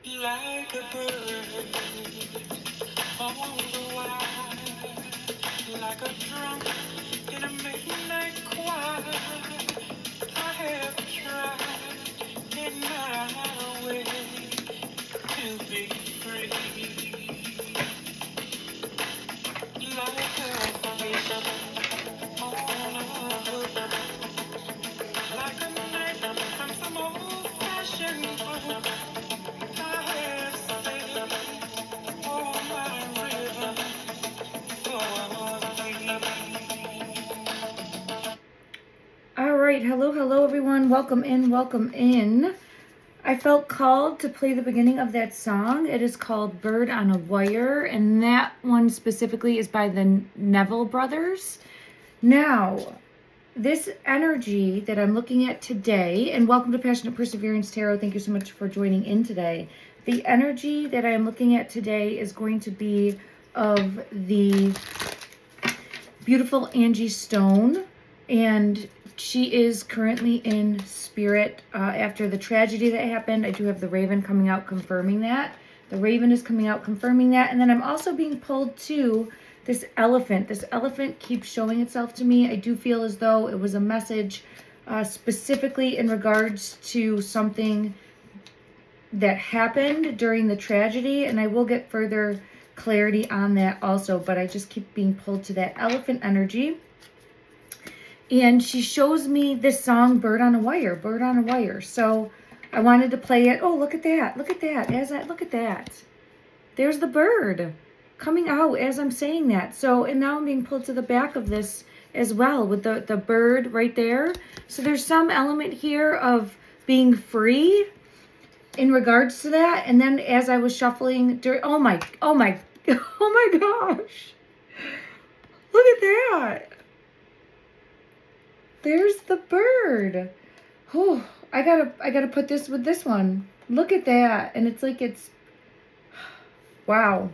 like a bird on the wire, like a drunk in a midnight choir. I have tried in my way to be free, like a fish on a hook, like a knife from some old-fashioned book. I have saved all my rhythm for thee. All right, hello everyone. Welcome in, welcome in. I felt called to play the beginning of that song. It is called Bird on a Wire, and that one specifically is by the Neville Brothers. Now, this energy that I'm looking at today, and welcome to Passionate Perseverance Tarot. Thank you so much for joining in today. The energy that I'm looking at today is going to be of the beautiful Angie Stone, and she is currently in spirit after the tragedy that happened. I do have the Raven coming out confirming that. The Raven is coming out confirming that, and then I'm also being pulled to this elephant. This elephant keeps showing itself to me. I do feel as though it was a message specifically in regards to something that happened during the tragedy, and I will get further clarity on that also, but I just keep being pulled to that elephant energy. And she shows me this song, Bird on a Wire, Bird on a Wire. So I wanted to play it. Oh, look at that. Look at that. Look at that. There's the bird coming out as I'm saying that. So, and now I'm being pulled to the back of this as well with the bird right there. So there's some element here of being free in regards to that. And then as I was shuffling, oh my gosh. Look at that. There's the bird. Oh, I gotta put this with this one. Look at that. And it's like wow.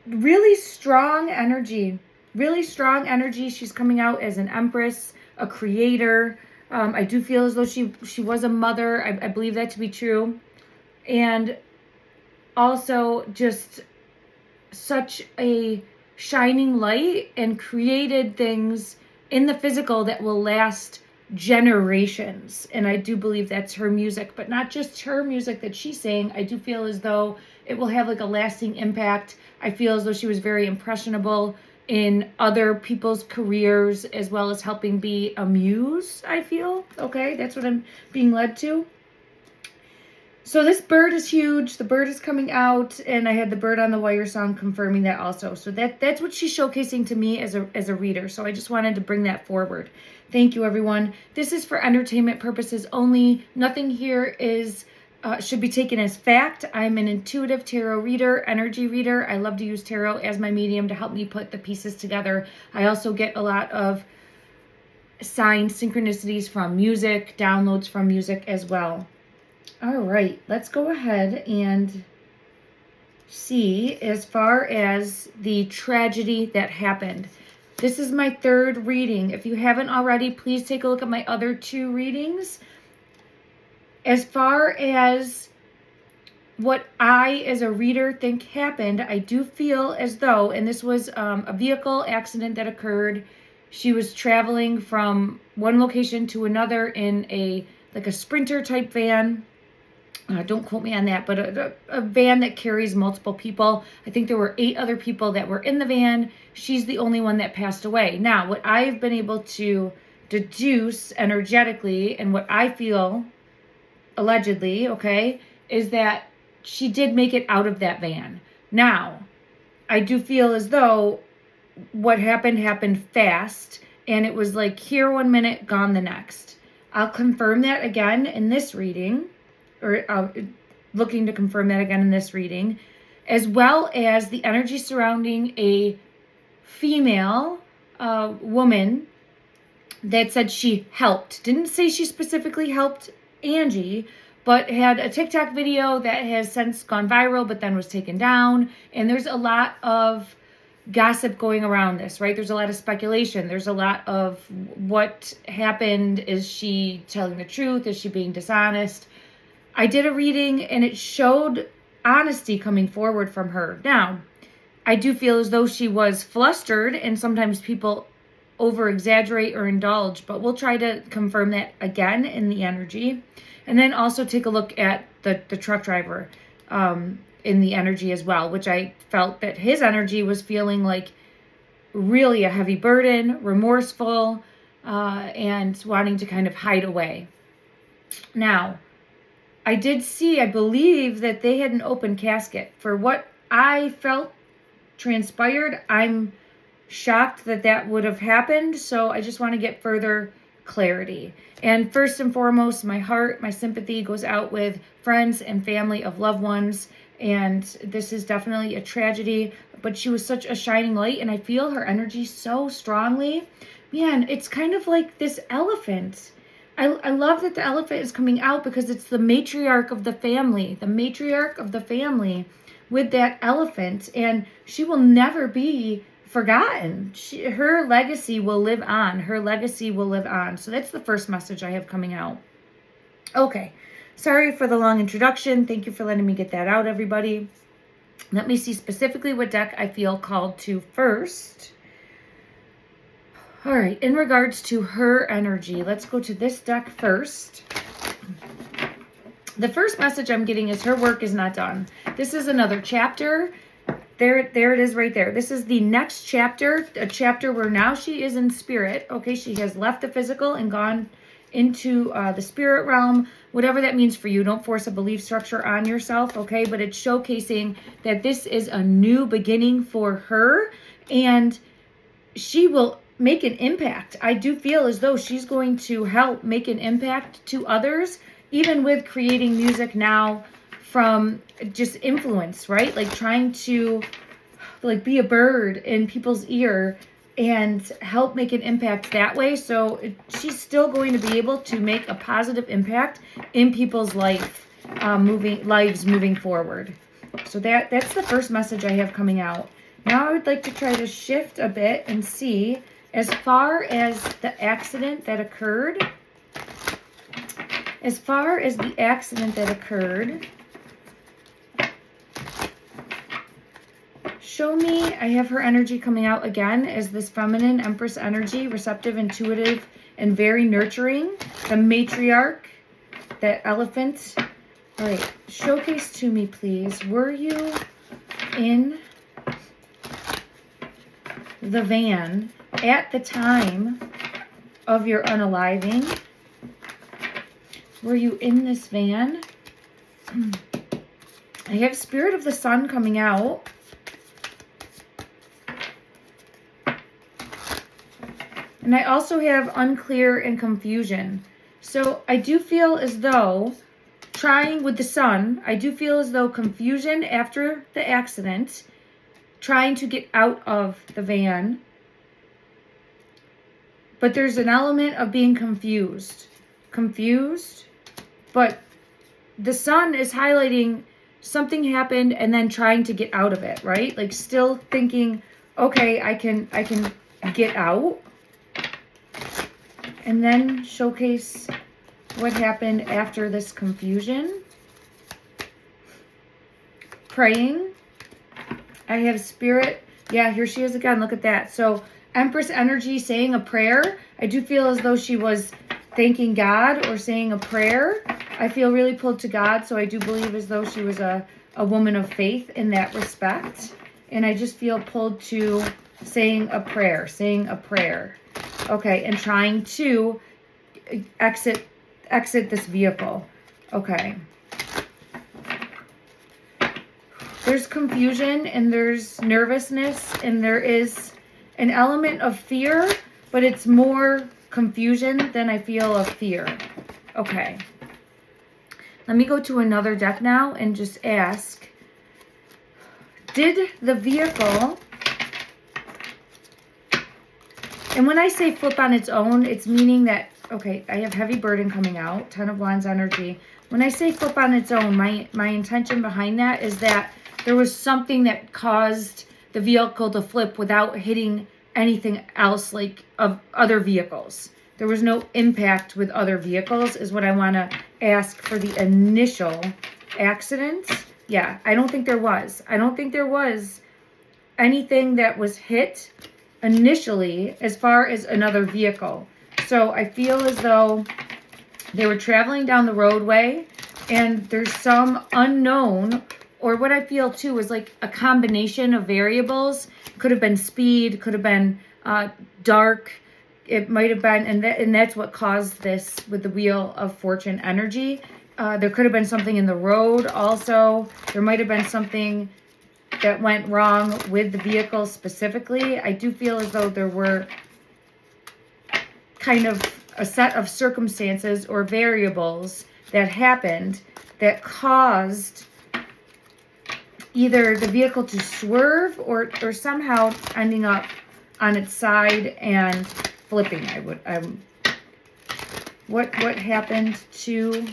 Really strong energy. Really strong energy. She's coming out as an empress, a creator. I do feel as though she was a mother. I believe that to be true. And also just such a shining light and created things in the physical that will last generations. And I do believe that's her music, but not just her music that she's saying. I do feel as though it will have like a lasting impact. I feel as though she was very impressionable in other people's careers, as well as helping be a muse, I feel. Okay, that's what I'm being led to. So this bird is huge. The bird is coming out, and I had the Bird on the Wire song confirming that also. So that's what she's showcasing to me as a reader. So I just wanted to bring that forward. Thank you, everyone. This is for entertainment purposes only. Nothing here is should be taken as fact. I'm an intuitive tarot reader, energy reader. I love to use tarot as my medium to help me put the pieces together. I also get a lot of signs, synchronicities from music, downloads from music as well. All right, let's go ahead and see as far as the tragedy that happened. This is my third reading. If you haven't already, please take a look at my other two readings. As far as what I, as a reader, think happened, I do feel as though, and this was a vehicle accident that occurred. She was traveling from one location to another in a sprinter type van. Don't quote me on that, but a van that carries multiple people. I think there were 8 other people that were in the van. She's the only one that passed away. Now, what I've been able to deduce energetically, and what I feel, allegedly, okay, is that she did make it out of that van. Now, I do feel as though what happened fast, and it was like here 1 minute, gone the next. I'll confirm that again in this reading, or looking to confirm that again in this reading, as well as the energy surrounding a female woman that said she helped. Didn't say she specifically helped Angie, but had a TikTok video that has since gone viral, but then was taken down. And there's a lot of gossip going around this, right? There's a lot of speculation. There's a lot of what happened. Is she telling the truth? Is she being dishonest? I did a reading and it showed honesty coming forward from her. Now, I do feel as though she was flustered, and sometimes people over exaggerate or indulge, but we'll try to confirm that again in the energy. And then also take a look at the truck driver in the energy as well, which I felt that his energy was feeling like really a heavy burden, remorseful, and wanting to kind of hide away. Now, I did see, I believe that they had an open casket. For what I felt transpired, I'm shocked that that would have happened. So I just want to get further clarity. And first and foremost, my heart, my sympathy goes out with friends and family of loved ones. And this is definitely a tragedy, but she was such a shining light, and I feel her energy so strongly. Man, it's kind of like this elephant. I love that the elephant is coming out because it's the matriarch of the family, with that elephant, and she will never be forgotten. Her legacy will live on. So that's the first message I have coming out. Okay. Sorry for the long introduction. Thank you for letting me get that out, everybody. Let me see specifically what deck I feel called to first. All right, in regards to her energy, let's go to this deck first. The first message I'm getting is her work is not done. This is another chapter. There it is right there. This is the next chapter, a chapter where now she is in spirit. Okay, she has left the physical and gone into the spirit realm, whatever that means for you. Don't force a belief structure on yourself, okay? But it's showcasing that this is a new beginning for her, and she will make an impact. I do feel as though she's going to help make an impact to others, even with creating music now from just influence, right? Like trying to like be a bird in people's ear and help make an impact that way. So she's still going to be able to make a positive impact in people's lives moving forward. So that's the first message I have coming out. Now I would like to try to shift a bit and see, as far as the accident that occurred, show me, I have her energy coming out again as this feminine Empress energy, receptive, intuitive, and very nurturing. The matriarch, that elephant. All right, showcase to me, please. Were you in the van at the time of your unaliving? Were you in this van? I have Spirit of the Sun coming out. And I also have unclear and confusion. So I do feel as though trying with the Sun, I do feel as though confusion after the accident, trying to get out of the van. But there's an element of being confused, but the Sun is highlighting something happened and then trying to get out of it, right? Like still thinking, okay, I can get out. And then showcase what happened after this confusion. Praying. I have Spirit. Yeah, here she is again. Look at that. So Empress energy saying a prayer. I do feel as though she was thanking God or saying a prayer. I feel really pulled to God. So I do believe as though she was a woman of faith in that respect. And I just feel pulled to saying a prayer. Okay, and trying to exit this vehicle. Okay. There's confusion and there's nervousness and there is an element of fear, but it's more confusion than I feel of fear. Okay. Let me go to another deck now and just ask, did the vehicle... And when I say flip on its own, it's meaning that, okay, I have heavy burden coming out, 10 of Wands energy. When I say flip on its own, my intention behind that is that there was something that caused the vehicle to flip without hitting anything else like of other vehicles. There was no impact with other vehicles is what I want to ask for the initial accident. Yeah, I don't think there was. I don't think there was anything that was hit initially as far as another vehicle. So I feel as though they were traveling down the roadway and there's some unknown, or what I feel too is like a combination of variables. Could have been speed, could have been dark. It might have been, and that's what caused this with the Wheel of Fortune energy. There could have been something in the road also. There might have been something that went wrong with the vehicle specifically. I do feel as though there were kind of a set of circumstances or variables that happened that caused either the vehicle to swerve or somehow ending up on its side and flipping. What happened to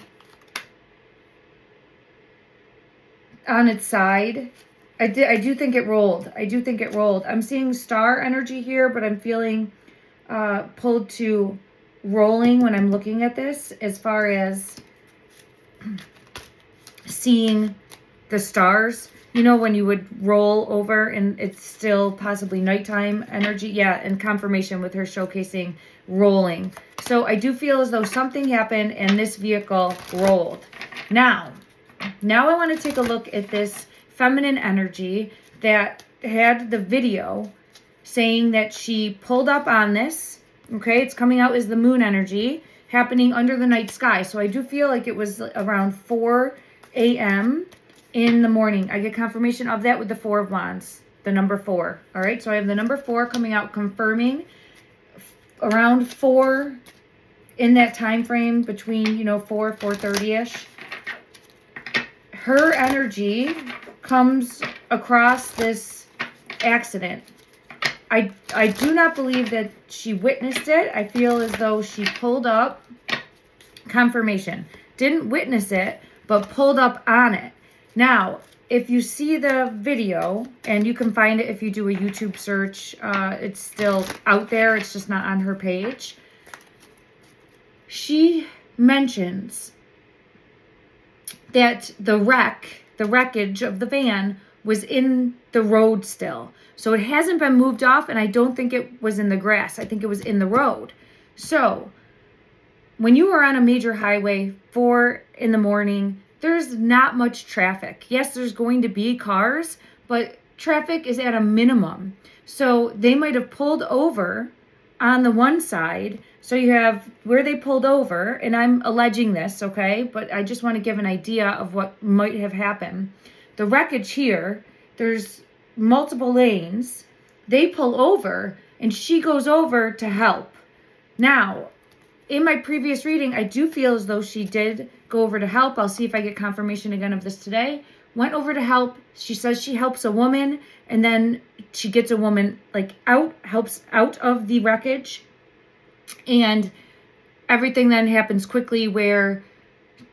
on its side? I do think it rolled. I do think it rolled. I'm seeing star energy here, but I'm feeling pulled to rolling when I'm looking at this, as far as seeing the stars. You know, when you would roll over and it's still possibly nighttime energy. Yeah, and confirmation with her showcasing rolling. So I do feel as though something happened and this vehicle rolled. Now I want to take a look at this feminine energy that had the video saying that she pulled up on this. Okay, it's coming out as the moon energy happening under the night sky. So I do feel like it was around 4 a.m. in the morning. I get confirmation of that with the 4 of Wands, the number 4. All right, so I have the number 4 coming out, confirming around 4 in that time frame between, 4:30ish. Her energy comes across this accident. I do not believe that she witnessed it. I feel as though she pulled up, confirmation, didn't witness it, but pulled up on it. Now, if you see the video, and you can find it if you do a YouTube search, it's still out there. It's just not on her page. She mentions that the wreckage of the van was in the road still. So it hasn't been moved off, and I don't think it was in the grass. I think it was in the road. So when you are on a major highway, 4 in the morning, there's not much traffic. Yes, there's going to be cars, but traffic is at a minimum. So they might have pulled over on the one side. So you have where they pulled over, and I'm alleging this, okay? But I just want to give an idea of what might have happened. The wreckage here, there's multiple lanes. They pull over, and she goes over to help. Now, in my previous reading, I do feel as though she did go over to help. I'll see if I get confirmation again of this today. Went over to help. She says she helps a woman, and then she gets a woman helps out of the wreckage. And everything then happens quickly where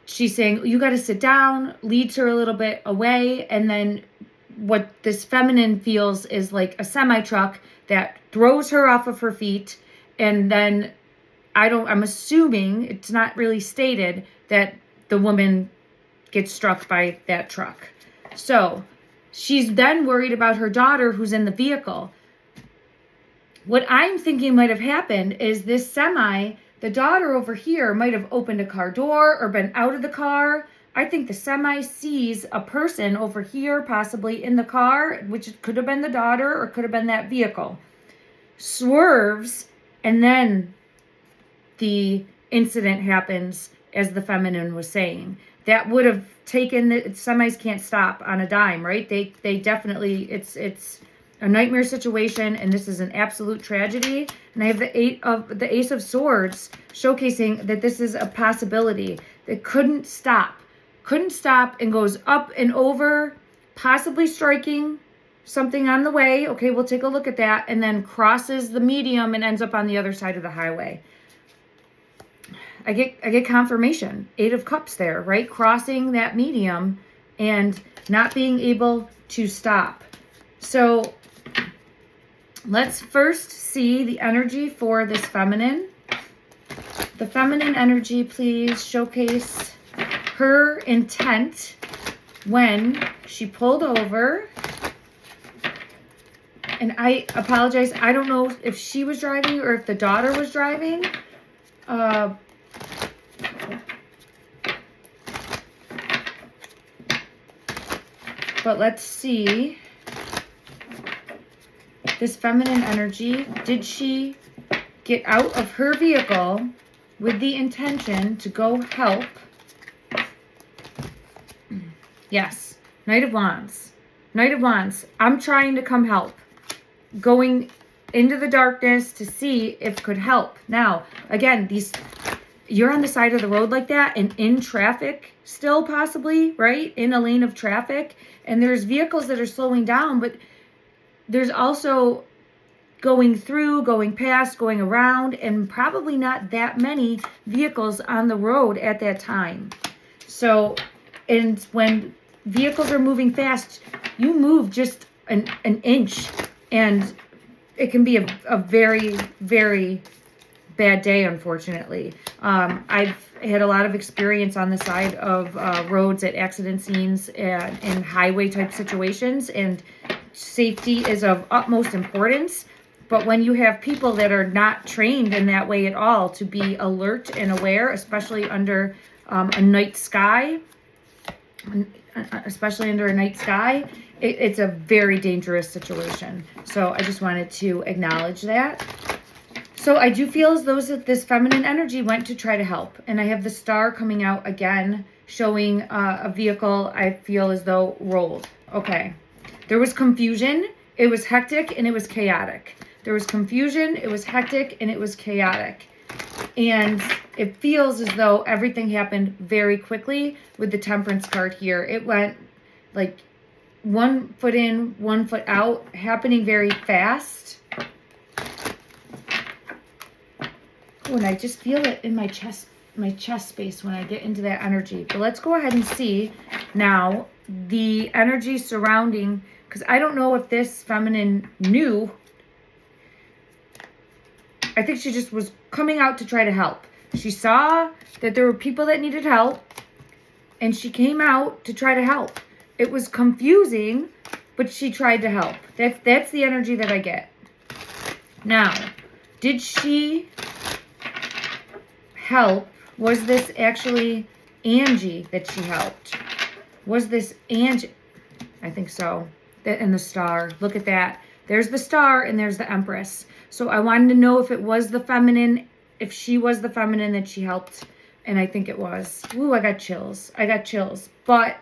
she's saying, you got to sit down, leads her a little bit away. And then what this feminine feels is like a semi-truck that throws her off of her feet. And then I'm assuming, it's not really stated, that the woman gets struck by that truck. So she's then worried about her daughter who's in the vehicle. What I'm thinking might have happened is this semi, the daughter over here might have opened a car door or been out of the car. I think the semi sees a person over here, possibly in the car, which could have been the daughter or could have been that vehicle. Swerves, and then the incident happens, as the feminine was saying. That would have taken the semis can't stop on a dime, right? They definitely, it's a nightmare situation, and this is an absolute tragedy. And I have the Ace of Swords showcasing that this is a possibility that couldn't stop and goes up and over, possibly striking something on the way. Okay, we'll take a look at that, and then crosses the medium and ends up on the other side of the highway. I get confirmation. 8 of Cups there, right? Crossing that medium and not being able to stop. So let's first see the energy for this feminine. The feminine energy, please showcase her intent when she pulled over. And I apologize, I don't know if she was driving or if the daughter was driving. But let's see. This feminine energy, did she get out of her vehicle with the intention to go help? Yes. Knight of Wands. Knight of Wands. I'm trying to come help. Going into the darkness to see if it could help. Now, again, you're on the side of the road like that and in traffic still possibly, right? In a lane of traffic. And there's vehicles that are slowing down, but there's also going through, going past, going around, and probably not that many vehicles on the road at that time. So, and when vehicles are moving fast, you move just an inch and it can be a very, very bad day, unfortunately. I've had a lot of experience on the side of roads at accident scenes and highway type situations, and safety is of utmost importance. But when you have people that are not trained in that way at all to be alert and aware, especially under a night sky, it's a very dangerous situation. So I just wanted to acknowledge that. So I do feel as though this feminine energy went to try to help. And I have the star coming out again, showing a vehicle I feel as though rolled. Okay. There was confusion. It was hectic and it was chaotic. There was confusion. It was hectic and it was chaotic. And it feels as though everything happened very quickly with the Temperance card here. It went like 1 foot in, 1 foot out, happening very fast. Oh, and I just feel it in my chest space when I get into that energy. But let's go ahead and see now the energy surrounding, because I don't know if this feminine knew. I think she just was coming out to try to help. She saw that there were people that needed help, and she came out to try to help. It was confusing, but she tried to help. That's the energy that I get. Now, did she help? Was this actually Angie that she helped? Was this Angie? I think so. And the star. Look at that. There's the star and there's the Empress. So I wanted to know if it was the feminine, if she was the feminine that she helped. And I think it was. Ooh, I got chills. But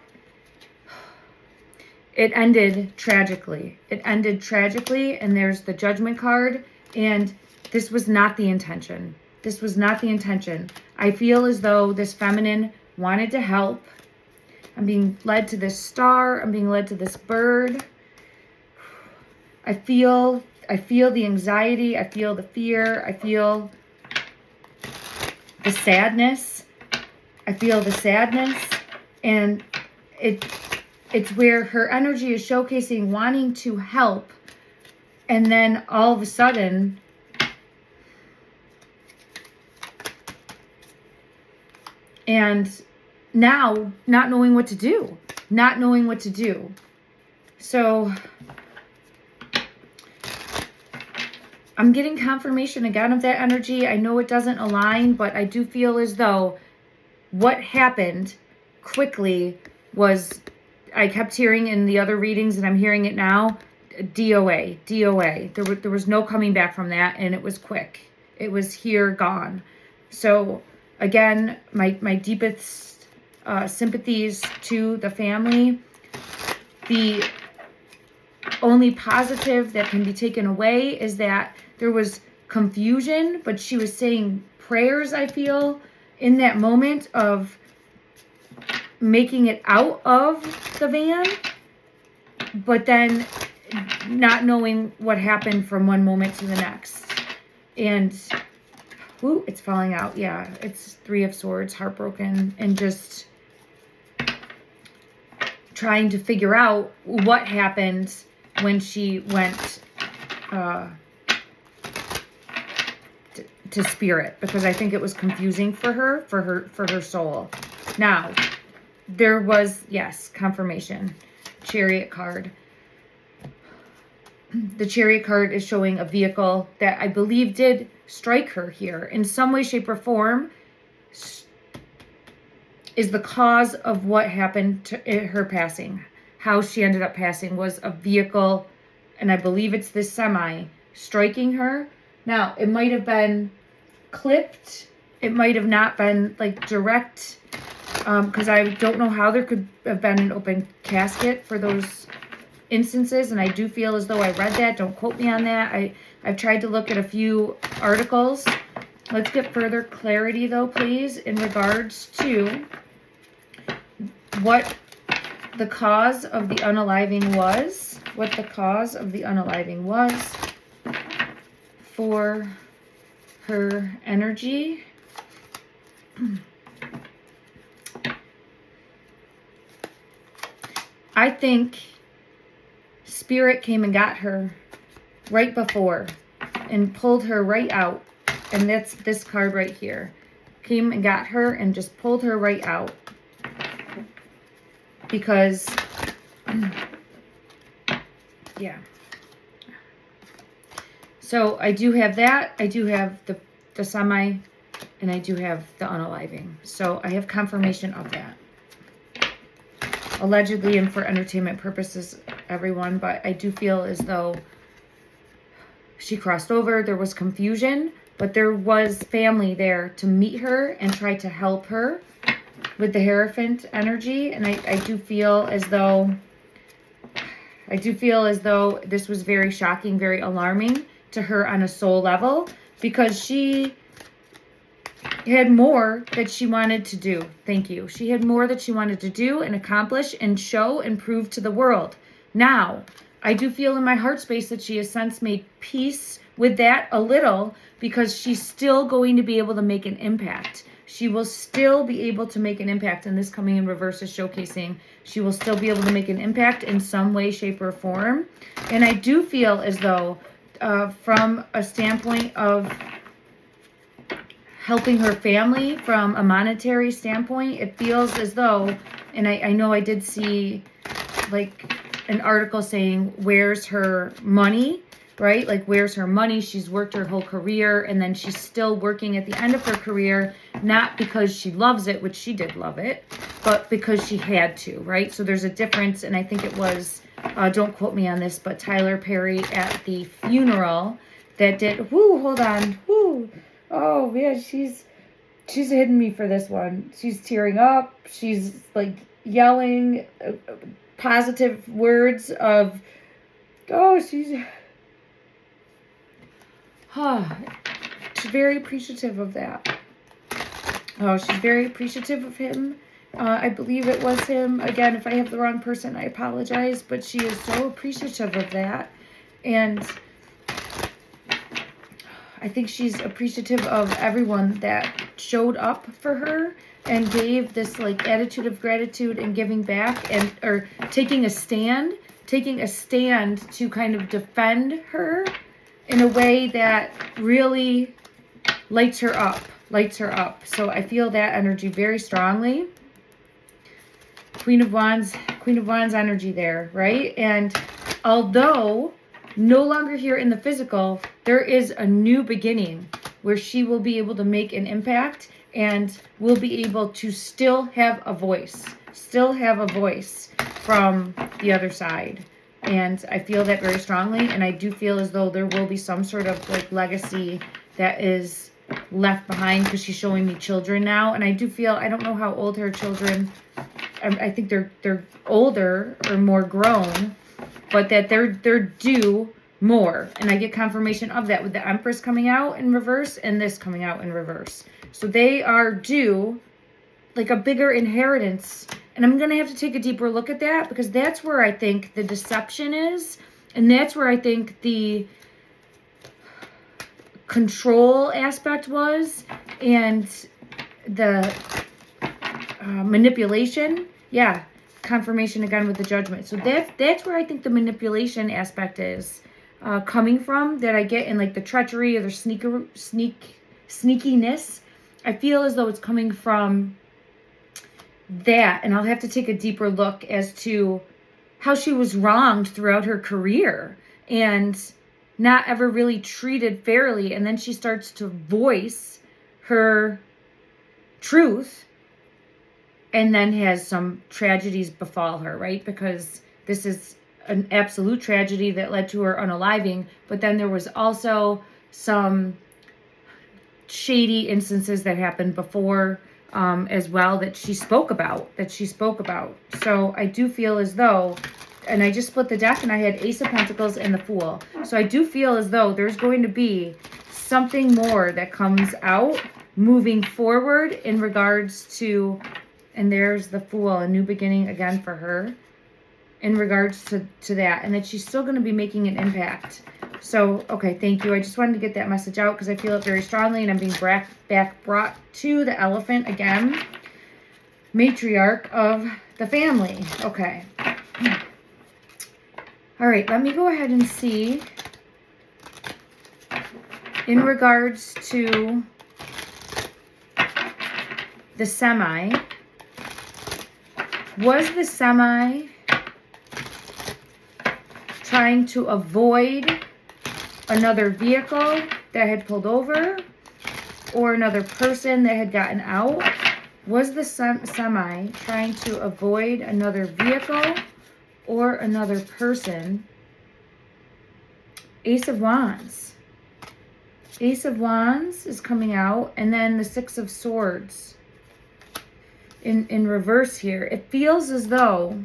it ended tragically. And there's the Judgment card. And this was not the intention. I feel as though this feminine wanted to help. I'm being led to this star. I'm being led to this bird. I feel the anxiety. I feel the fear. I feel the sadness. And it's where her energy is showcasing wanting to help. And then all of a sudden, and now not knowing what to do. So I'm getting confirmation again of that energy. I know it doesn't align, but I do feel as though what happened quickly was, I kept hearing in the other readings and I'm hearing it now, DOA. There was no coming back from that, and it was quick. It was here, gone. So again, my deepest sympathies to the family. The only positive that can be taken away is that there was confusion, but she was saying prayers, I feel, in that moment of making it out of the van, but then not knowing what happened from one moment to the next. And whoo, it's falling out. Yeah, it's 3 of Swords, heartbroken, and just trying to figure out what happened when she went, to spirit, because I think it was confusing for her soul. Now, there was, yes, confirmation. Chariot card. The Chariot card is showing a vehicle that I believe did strike her here in some way, shape, or form, is the cause of what happened to her passing. How she ended up passing was a vehicle, and I believe it's this semi, striking her. Now, it might have been clipped. It might have not been like direct, because I don't know how there could have been an open casket for those instances, and I do feel as though I read that. Don't quote me on that. I've tried to look at a few articles. Let's get further clarity though, please, in regards to what the cause of the unaliving was. What the cause of the unaliving was for her energy. I think Spirit came and got her right before and pulled her right out. And that's this card right here. Came and got her and just pulled her right out. Because, yeah. So I do have that. I do have the semi, and I do have the unaliving. So I have confirmation of that. Allegedly and for entertainment purposes, everyone, but I do feel as though she crossed over. There was confusion, but there was family there to meet her and try to help her with the Hierophant energy. And I do feel as though this was very shocking, very alarming to her on a soul level, because she had more that she wanted to do. Thank you. She had more that she wanted to do and accomplish and show and prove to the world. Now, I do feel in my heart space that she has since made peace with that a little, because she's still going to be able to make an impact. She will still be able to make an impact, and this coming in reverse is showcasing she will still be able to make an impact in some way, shape, or form. And I do feel as though from a standpoint of helping her family, from a monetary standpoint, it feels as though, and I know I did see like an article saying, where's her money, right? Like, where's her money? She's worked her whole career, and then she's still working at the end of her career, not because she loves it, which she did love it, but because she had to, right? So there's a difference, and I think it was, don't quote me on this, but Tyler Perry at the funeral that did, hold on, oh man, she's hitting me for this one. She's tearing up. She's like yelling positive words of, she's very appreciative of that. She's very appreciative of him. I believe it was him. Again, if I have the wrong person, I apologize, but she is so appreciative of that. And I think she's appreciative of everyone that showed up for her and gave this like attitude of gratitude and giving back, and or taking a stand to kind of defend her in a way that really lights her up. So I feel that energy very strongly. Queen of Wands energy there, right? And although no longer here in the physical, there is a new beginning where she will be able to make an impact and will be able to still have a voice from the other side. And I feel that very strongly, and I do feel as though there will be some sort of like legacy that is left behind, because she's showing me children now, and I do feel, I don't know how old her children, I think they're older or more grown, but that they're due more, and I get confirmation of that with the Empress coming out in reverse and this coming out in reverse. So they are due like a bigger inheritance, and I'm going to have to take a deeper look at that, because that's where I think the deception is, and that's where I think the control aspect was, and the manipulation. Yeah, confirmation again with the Judgment. So that's where I think the manipulation aspect is coming from, that I get in like the treachery or the sneakiness. I feel as though it's coming from that, and I'll have to take a deeper look as to how she was wronged throughout her career and not ever really treated fairly. And then she starts to voice her truth and then has some tragedies befall her, right? Because this is an absolute tragedy that led to her unaliving, but then there was also some shady instances that happened before as well that she spoke about. So I do feel as though, and I just split the deck and I had Ace of Pentacles and the Fool. So I do feel as though there's going to be something more that comes out moving forward in regards to, and there's the Fool, a new beginning again for her in regards to that, and that she's still going to be making an impact. So, okay, thank you. I just wanted to get that message out because I feel it very strongly, and I'm being back brought to the Elephant again. Matriarch of the family. Okay. All right, let me go ahead and see in regards to the semi. Was the semi trying to avoid another vehicle that had pulled over or another person that had gotten out? Was the semi trying to avoid another vehicle or another person? Ace of Wands. Ace of Wands is coming out, and then the Six of Swords in reverse here. It feels as though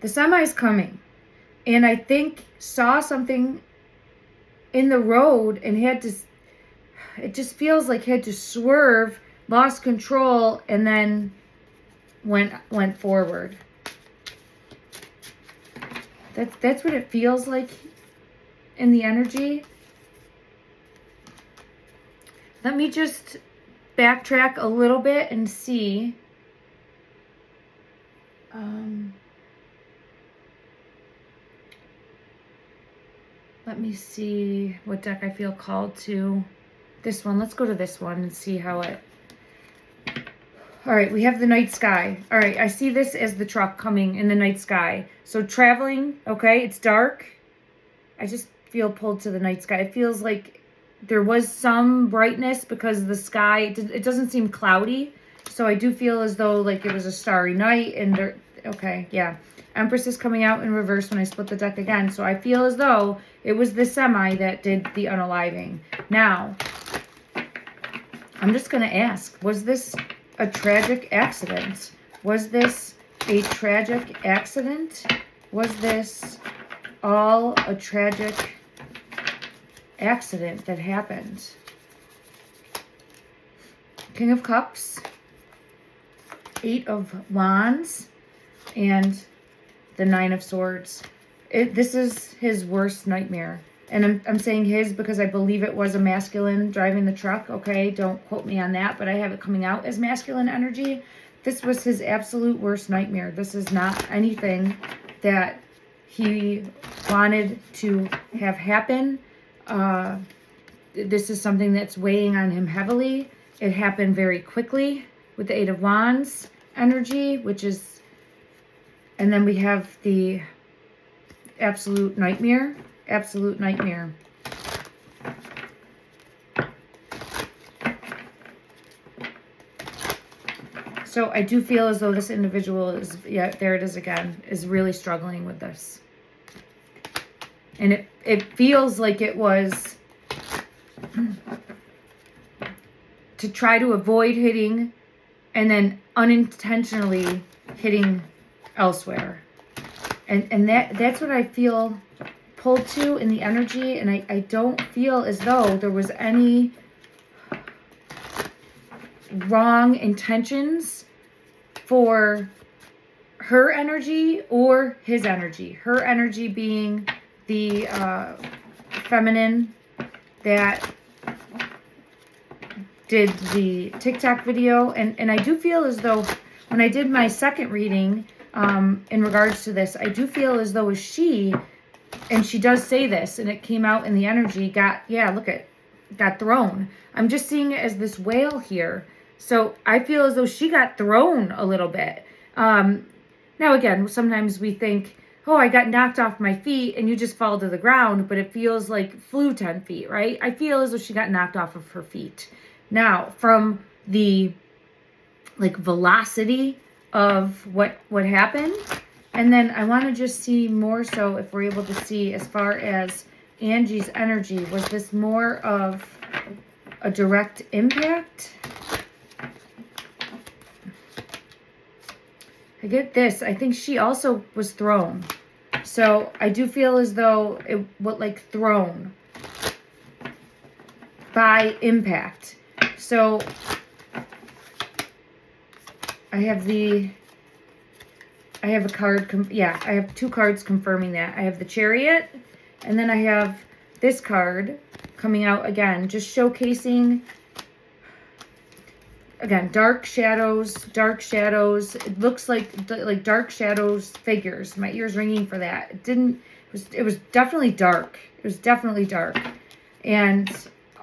the semi is coming, and I think saw something in the road and had to, it just feels like had to swerve, lost control, and then went forward. That's what it feels like in the energy. Let me just backtrack a little bit and see. Let me see what deck I feel called to. This one. Let's go to this one and see how it... All right, we have the night sky. All right, I see this as the truck coming in the night sky. So traveling, okay, it's dark. I just feel pulled to the night sky. It feels like there was some brightness because the sky, it doesn't seem cloudy. So I do feel as though like it was a starry night and there, okay, yeah. Empress is coming out in reverse when I split the deck again. So I feel as though it was the semi that did the unaliving. Now, I'm just going to ask, was this a tragic accident? Was this a tragic accident? Was this all a tragic accident that happened? King of Cups, Eight of Wands, and the Nine of Swords. This is his worst nightmare. And I'm saying his because I believe it was a masculine driving the truck. Okay, don't quote me on that, but I have it coming out as masculine energy. This was his absolute worst nightmare. This is not anything that he wanted to have happen. This is something that's weighing on him heavily. It happened very quickly with the Eight of Wands energy, which is... And then we have the absolute nightmare. Absolute nightmare. So I do feel as though this individual is, yeah, there it is again, is really struggling with this. And it feels like it was to try to avoid hitting and then unintentionally hitting elsewhere. And that's what I feel pulled to in the energy, and I don't feel as though there was any wrong intentions for her energy or his energy. Her energy being the feminine that did the TikTok video, and I do feel as though when I did my second reading in regards to this, I do feel as though she and she does say this, and it came out in the energy, got thrown. I'm just seeing it as this whale here. So I feel as though she got thrown a little bit. Now again, sometimes we think, oh, I got knocked off my feet and you just fall to the ground, but it feels like flew 10 feet, right? I feel as though she got knocked off of her feet. Now, from the like velocity of what happened, and then I want to just see more so if we're able to see as far as Angie's energy. Was this more of a direct impact? I get this. I think she also was thrown. So I do feel as though it was like thrown by impact. So I have a card. I have two cards confirming that. I have the Chariot, and then I have this card coming out again, just showcasing, again, dark shadows. It looks like dark shadows figures. My ear's ringing for that. It was definitely dark. It was definitely dark and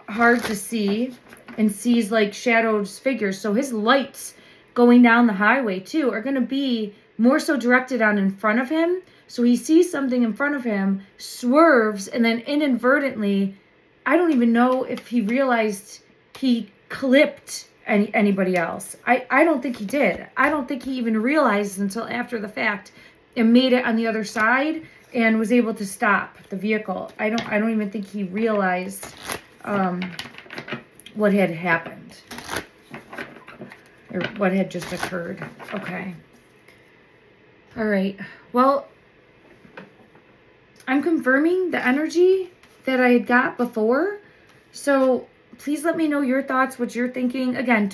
hard to see, and sees like shadows figures. So his lights going down the highway too are going to be more so directed on in front of him. So he sees something in front of him, swerves, and then inadvertently, I don't even know if he realized he clipped anybody else. I don't think he did. I don't think he even realized until after the fact and made it on the other side and was able to stop the vehicle. I don't even think he realized what had happened or what had just occurred. Okay. All right. Well, I'm confirming the energy that I had got before. So please let me know your thoughts, what you're thinking. Again,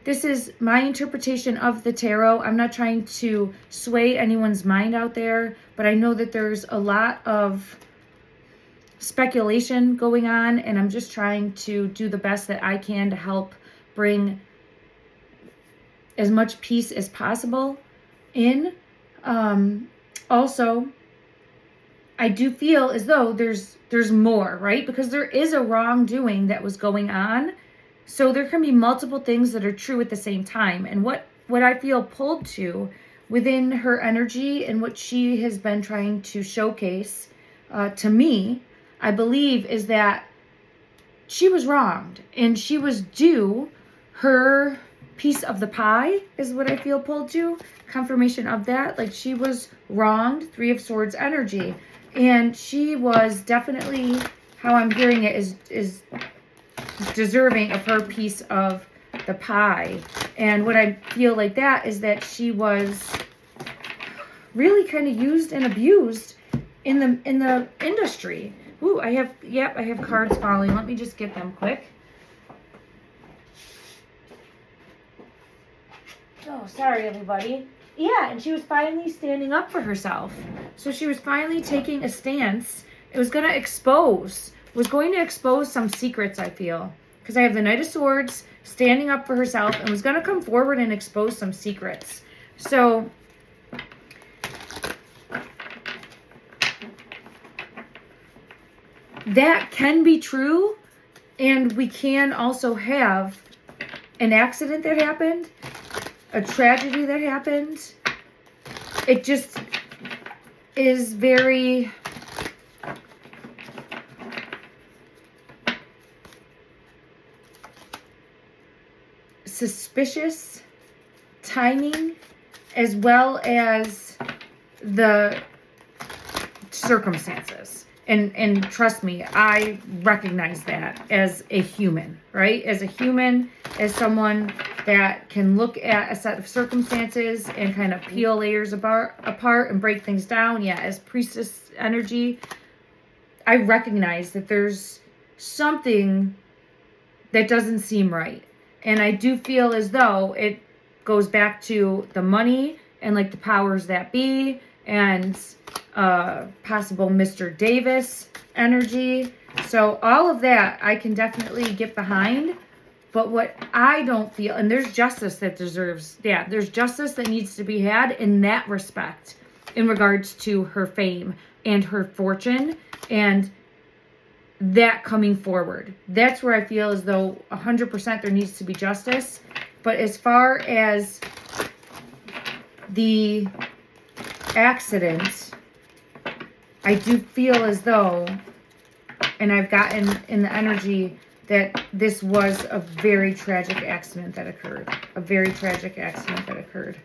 this is my interpretation of the tarot. I'm not trying to sway anyone's mind out there, but I know that there's a lot of speculation going on, and I'm just trying to do the best that I can to help bring as much peace as possible in. Also, I do feel as though there's more, right? Because there is a wrongdoing that was going on. So there can be multiple things that are true at the same time. And what I feel pulled to within her energy and what she has been trying to showcase to me, I believe, is that she was wronged and she was due her piece of the pie, is what I feel pulled to. Confirmation of that. Like, she was wronged, Three of Swords energy. And she was definitely, how I'm hearing it, is deserving of her piece of the pie. And what I feel like that is that she was really kind of used and abused in the industry. Ooh, I have cards falling. Let me just get them quick. Oh, sorry, everybody. Yeah, and she was finally standing up for herself. So she was finally taking a stance. It was going to expose some secrets, I feel. Because I have the Knight of Swords standing up for herself and was going to come forward and expose some secrets. So that can be true. And we can also have an accident that happened, a tragedy that happened. It just is very suspicious timing, as well as the circumstances. And trust me, I recognize that as a human, right? As a human, as someone that can look at a set of circumstances and kind of peel layers apart and break things down. Yeah, as priestess energy, I recognize that there's something that doesn't seem right. And I do feel as though it goes back to the money and like the powers that be and possible Mr. Davis energy. So all of that I can definitely get behind. But what I don't feel, and there's justice that there's justice that needs to be had in that respect in regards to her fame and her fortune and that coming forward. That's where I feel as though 100% there needs to be justice. But as far as the accident, I do feel as though, and I've gotten in the energy that this was a very tragic accident that occurred. A very tragic accident that occurred.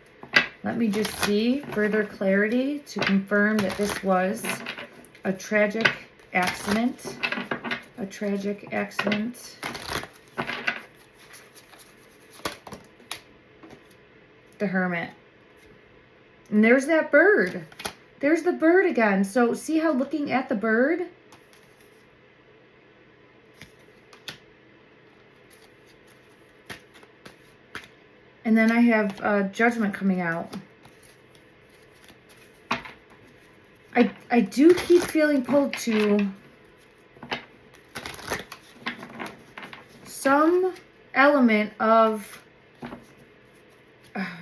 Let me just see further clarity to confirm that this was a tragic accident. A tragic accident. The Hermit. And there's that bird. There's the bird again. So see how looking at the bird, and then I have Judgment coming out. I do keep feeling pulled to some element of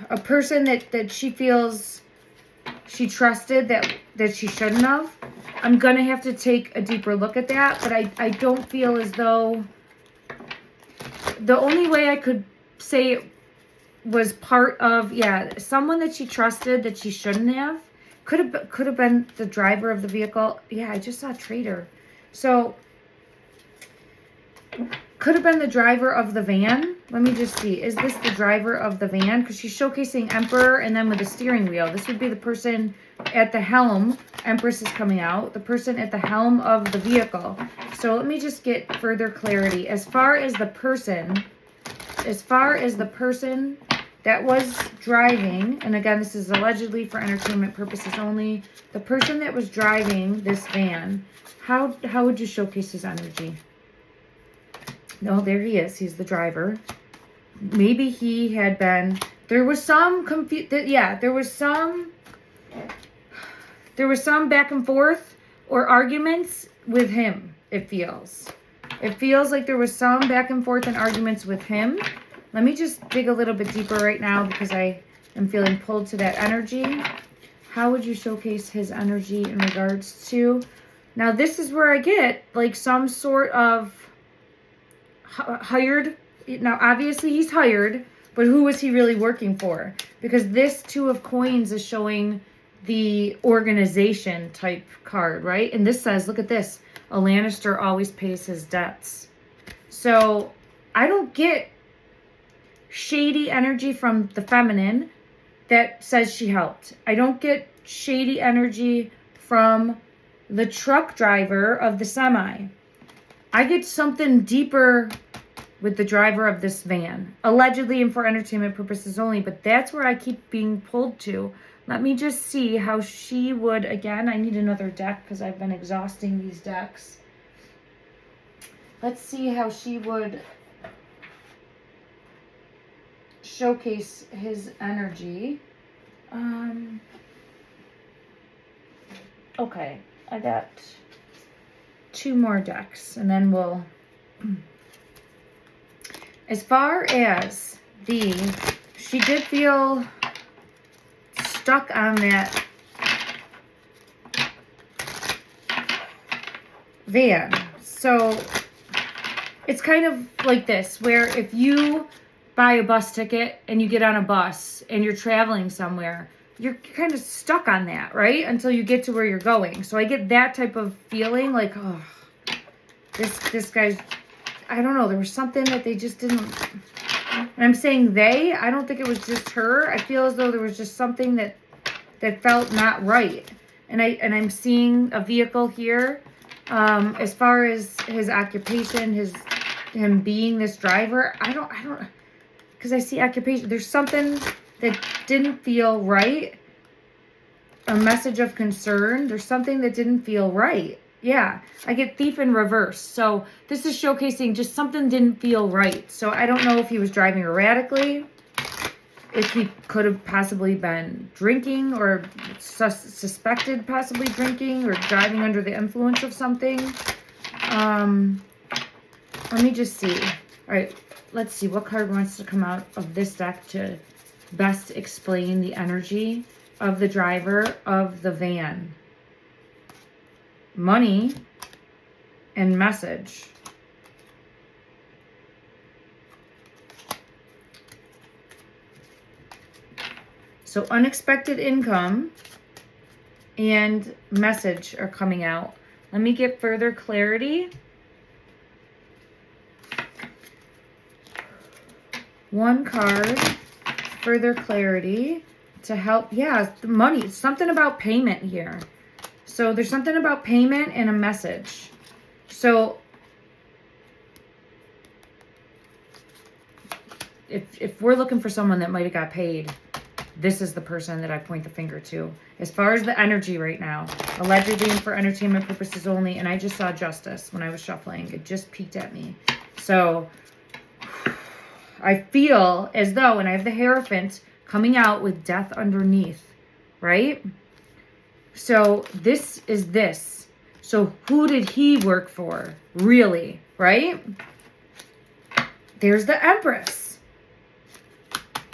a person that she feels she trusted that she shouldn't have. I'm going to have to take a deeper look at that, but I don't feel as though the only way I could say it was part of, someone that she trusted that she shouldn't have. Could have been the driver of the vehicle. Yeah, I just saw traitor. So, could have been the driver of the van. Let me just see. Is this the driver of the van? Because she's showcasing Emperor and then with the steering wheel. This would be the person at the helm. Empress is coming out. The person at the helm of the vehicle. So, let me just get further clarity. As far as the person that was driving, and again, this is allegedly for entertainment purposes only, the person that was driving this van, how would you showcase his energy? No, there he is. He's the driver. Maybe he had been, there was some there was some back and forth or arguments with him, it feels. It feels like there was some back and forth and arguments with him. Let me just dig a little bit deeper right now because I am feeling pulled to that energy. How would you showcase his energy in regards to... Now, this is where I get like some sort of hired... Now, obviously, he's hired, but who was he really working for? Because this Two of Coins is showing the organization type card, right? And this says, look at this. A Lannister always pays his debts. So, I don't get shady energy from the feminine that says she helped. I don't get shady energy from the truck driver of the semi. I get something deeper with the driver of this van. Allegedly and for entertainment purposes only, but that's where I keep being pulled to. Let me just see how she would, again, I need another deck because I've been exhausting these decks. Let's see how she would showcase his energy. Okay, I got 2 more decks and then we'll... As far as she did feel stuck on that van. So it's kind of like this, where if you buy a bus ticket and you get on a bus and you're traveling somewhere, you're kind of stuck on that, right? Until you get to where you're going. So I get that type of feeling like, oh, this guy's, I don't know, there was something that they just didn't, and I'm saying they, I don't think it was just her. I feel as though there was just something that felt not right. And I'm seeing a vehicle here. As far as his occupation, him being this driver, I don't, because I see occupation. There's something that didn't feel right. A message of concern. There's something that didn't feel right. Yeah, I get thief in reverse. So this is showcasing just something didn't feel right. So I don't know if he was driving erratically, if he could have possibly been drinking or suspected possibly drinking or driving under the influence of something. Let me just see. All right, let's see what card wants to come out of this deck to best explain the energy of the driver of the van. money, and message. So unexpected income and message are coming out. Let me get further clarity. One card, further clarity to help. Yeah, the money. Something about payment here. So there's something about payment and a message. So if we're looking for someone that might have got paid, this is the person that I point the finger to. As far as the energy right now, allegedly and for entertainment purposes only, and I just saw justice when I was shuffling. It just peeked at me. So I feel as though, and I have the Hierophant coming out with death underneath, right? So this is this. So who did he work for, really, right? There's the Empress.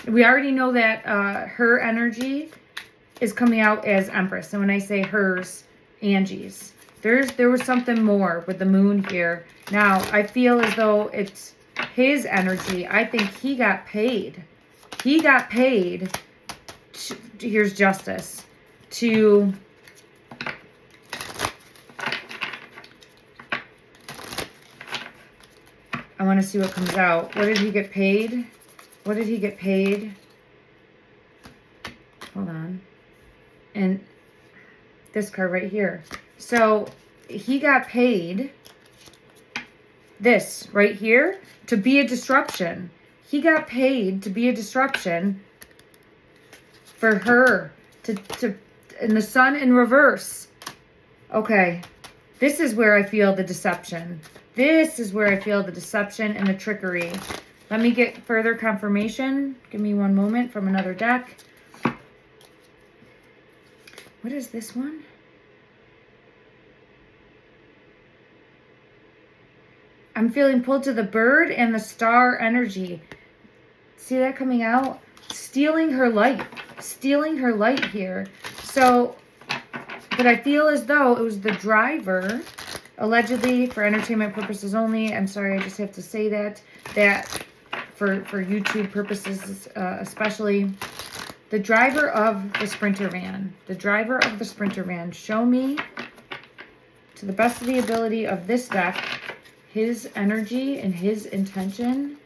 We already know that her energy is coming out as Empress. And when I say hers, Angie's. There was something more with the moon here. Now, I feel as though it's his energy. I think he got paid. He got paid, here's justice, to I want to see what comes out. What did he get paid? What did he get paid? Hold on. And this card right here. So he got paid this right here to be a disruption. He got paid to be a disruption for her to and the sun in reverse. Okay. This is where I feel the deception. This is where I feel the deception and the trickery. Let me get further confirmation. Give me one moment from another deck. What is this one? I'm feeling pulled to the bird and the star energy. See that coming out? Stealing her light. Stealing her light here. So, but I feel as though it was the driver, allegedly for entertainment purposes only. I'm sorry, I just have to say that for YouTube purposes especially. The driver of the Sprinter van. The driver of the Sprinter van. Show me, to the best of the ability of this deck, his energy and his intention.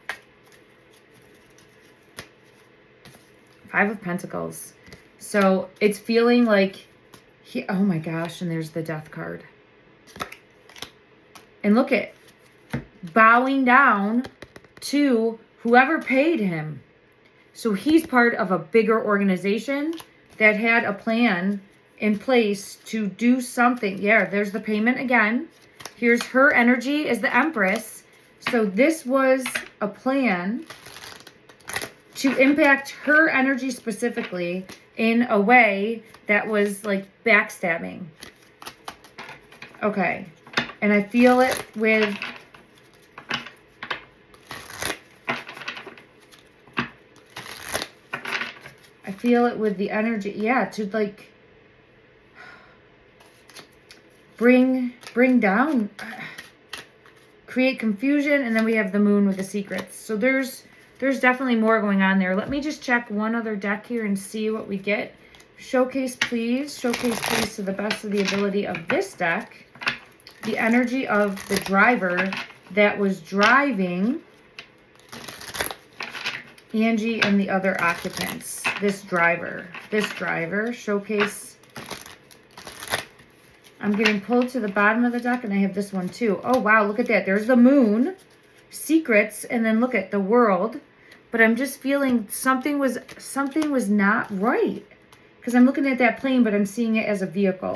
5 of Pentacles. So it's feeling like he, oh my gosh, and there's the Death card. And look at, bowing down to whoever paid him. So he's part of a bigger organization that had a plan in place to do something. Yeah, there's the payment again. Here's her energy as the Empress. So this was a plan to impact her energy specifically in a way that was like backstabbing. Okay. And I feel it with the energy. Yeah, to like bring down, create confusion, and then we have the moon with the secrets. So there's definitely more going on there. Let me just check one other deck here and see what we get. Showcase, please. Showcase, please, to the best of the ability of this deck. The energy of the driver that was driving Angie and the other occupants. This driver, showcase. I'm getting pulled to the bottom of the deck, and I have this one too. Oh, wow, look at that. There's the moon, secrets, and then look at the world. But I'm just feeling something was not right. Because I'm looking at that plane, but I'm seeing it as a vehicle.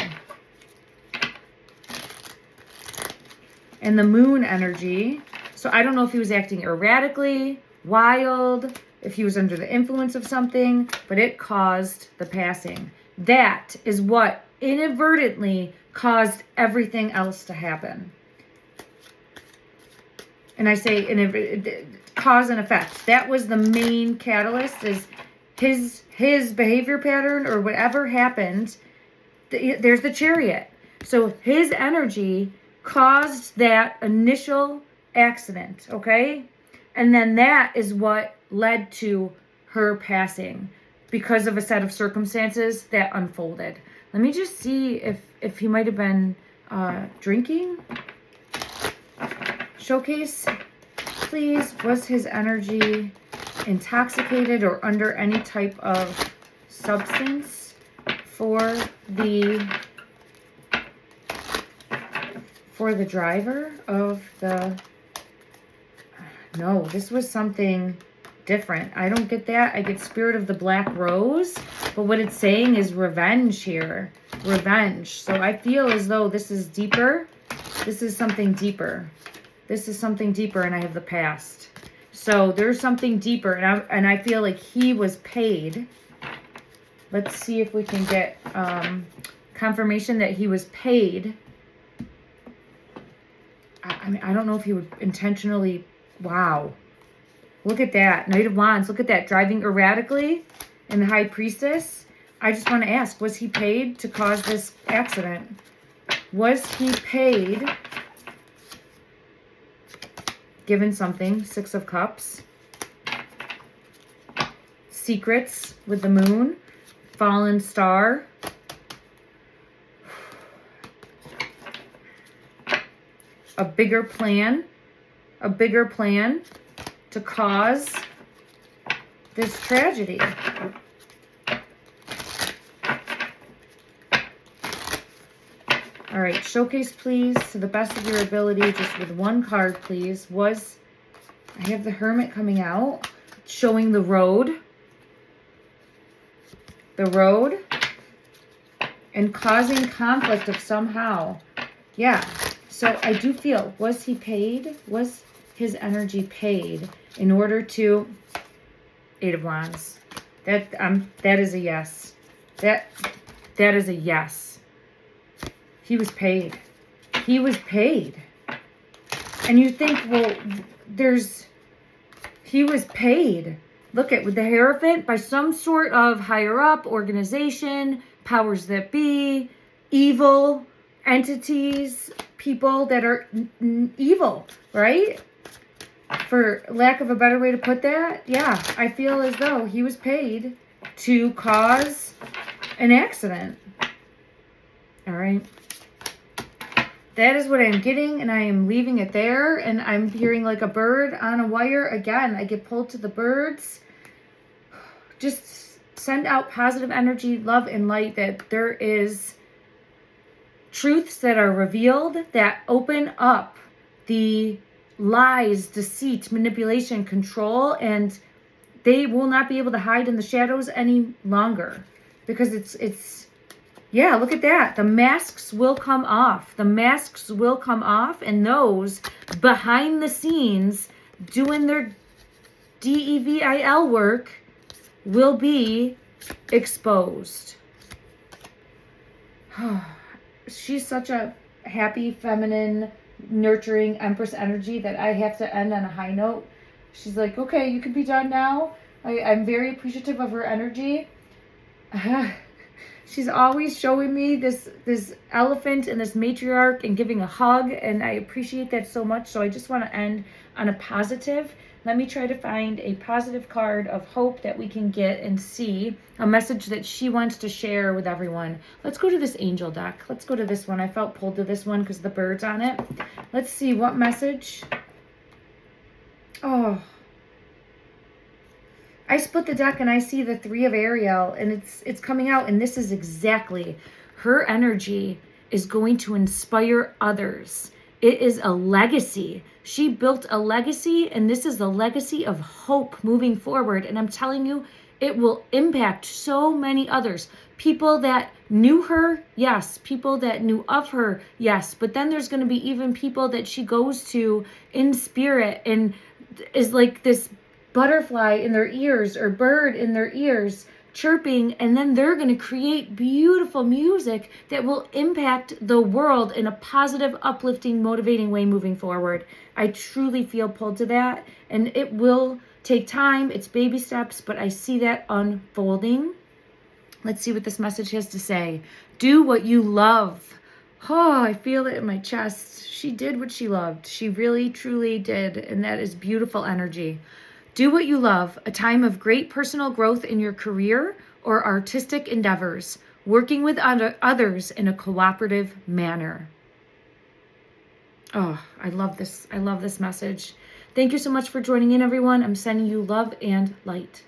And the moon energy. So I don't know if he was acting erratically, wild, if he was under the influence of something, but it caused the passing. That is what inadvertently caused everything else to happen. And I say cause and effect. That was the main catalyst, is his behavior pattern or whatever happened. There's the Chariot. So his energy caused that initial accident, okay? And then that is what led to her passing because of a set of circumstances that unfolded. Let me just see if he might have been drinking. Showcase, please. Was his energy intoxicated or under any type of substance for the driver of the... No, this was something different. I don't get that. I get Spirit of the Black Rose, but what it's saying is revenge here. Revenge. So I feel as though this is deeper. This is something deeper. This is something deeper, and I have the past. So there's something deeper, and I feel like he was paid. Let's see if we can get confirmation that he was paid. I mean, I don't know if he would intentionally... Wow. Look at that. Knight of Wands. Look at that. Driving erratically in the High Priestess. I just want to ask, was he paid to cause this accident? Was he paid... Given something. Six of Cups. Secrets with the Moon. Fallen Star. A bigger plan. A bigger plan to cause this tragedy. All right, showcase, please, to the best of your ability, just with one card, please. I have the Hermit coming out, showing the road. The road. And causing conflict of somehow. Yeah, so I do feel, was he paid? Was his energy paid in order to... Eight of Wands. That is a yes. That is a yes. He was paid. He was paid. And you think, well, he was paid. Look at, with the Hierophant, by some sort of higher up organization, powers that be, evil entities, people that are evil, right? For lack of a better way to put that, yeah, I feel as though he was paid to cause an accident. All right. That is what I'm getting, and I am leaving it there, and I'm hearing like a bird on a wire. Again, I get pulled to the birds. Just send out positive energy, love, and light, that there is truths that are revealed that open up the lies, deceit, manipulation, control, and they will not be able to hide in the shadows any longer, because it's yeah, look at that. The masks will come off. The masks will come off, and those behind the scenes doing their DEVIL work will be exposed. She's such a happy, feminine, nurturing Empress energy that I have to end on a high note. She's like, okay, you can be done now. I'm very appreciative of her energy. She's always showing me this elephant and this matriarch and giving a hug, and I appreciate that so much. So I just want to end on a positive. Let me try to find a positive card of hope that we can get and see a message that she wants to share with everyone. Let's go to this angel deck. Let's go to this one. I felt pulled to this one because the bird's on it. Let's see what message. Oh, I split the deck and I see the Three of Ariel, and it's coming out, and this is exactly her energy is going to inspire others. It is a legacy. She built a legacy, and this is a legacy of hope moving forward. And I'm telling you, it will impact so many others. People that knew her, yes. People that knew of her, yes. But then there's going to be even people that she goes to in spirit and is like this butterfly in their ears or bird in their ears chirping, and then they're going to create beautiful music that will impact the world in a positive, uplifting, motivating way moving forward. I truly feel pulled to that, and it will take time. It's baby steps, but I see that unfolding. Let's see what this message has to say. Do what you love. Oh, I feel it in my chest. She did what she loved. She really, truly did. And that is beautiful energy. Do what you love, a time of great personal growth in your career or artistic endeavors, working with others in a cooperative manner. Oh, I love this. I love this message. Thank you so much for joining in, everyone. I'm sending you love and light.